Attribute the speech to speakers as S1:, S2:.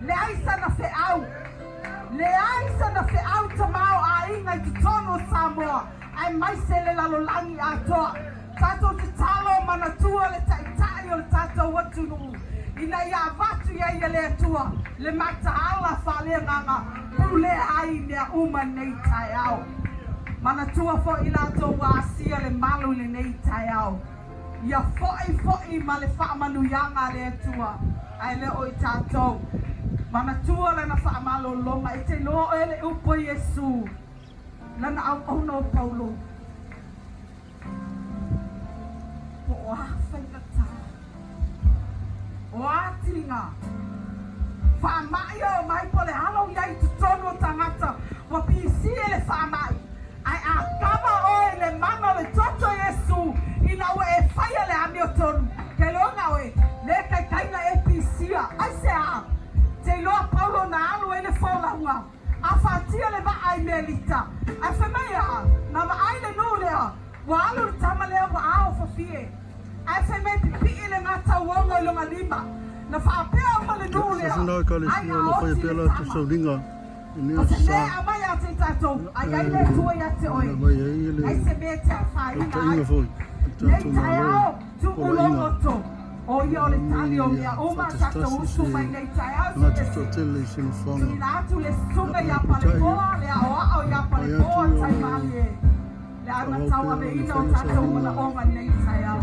S1: le aisa na fe'au le aisa na fe'au tamao ainga i tutono Samoa ai mai se le lalolangi atoa tatou te talo manatua le taitai o le tatou atunu ina ia vatu ia le atua le mataala fa'aleagaga pule ai lea uma nei taiao manatua fo'i latou asia le malu le nei taiao ia fo'i ma le fa'amanuiaga le atua ai le o i tatou manatua lana fa'amalologa i te lo'o e le upu Iesu lana auauna o Paulo po o awhainata o atinga whaamai o mai po le halo iai tutono tangata wa pisi e le whaamai ai a kama o e le mana le toto Iesu ina ua e whaia le ami o tonu ke longa oe le kai kaina e pisia ai se a te loa Paulo na alo e le whaulaunga a whaatia le va ai melita ai whamea na va ai le nulea wa alo le tama lea wa ao fafie ai whamea pipi le ngata uonga i longa lima na whaapea ma le nulea ai a osi le tama o se mea amai a te tatou ai ai le tua ia te oe ai se mea te awhaina ai nei tai ao tu ulongoto o ia o le tali o mea uma tata usu mai nei tai au ina atu le sunga ia palekoa le aoao ia palekoa tai mali e le ana taua le ina o tatou mana onga nei tai au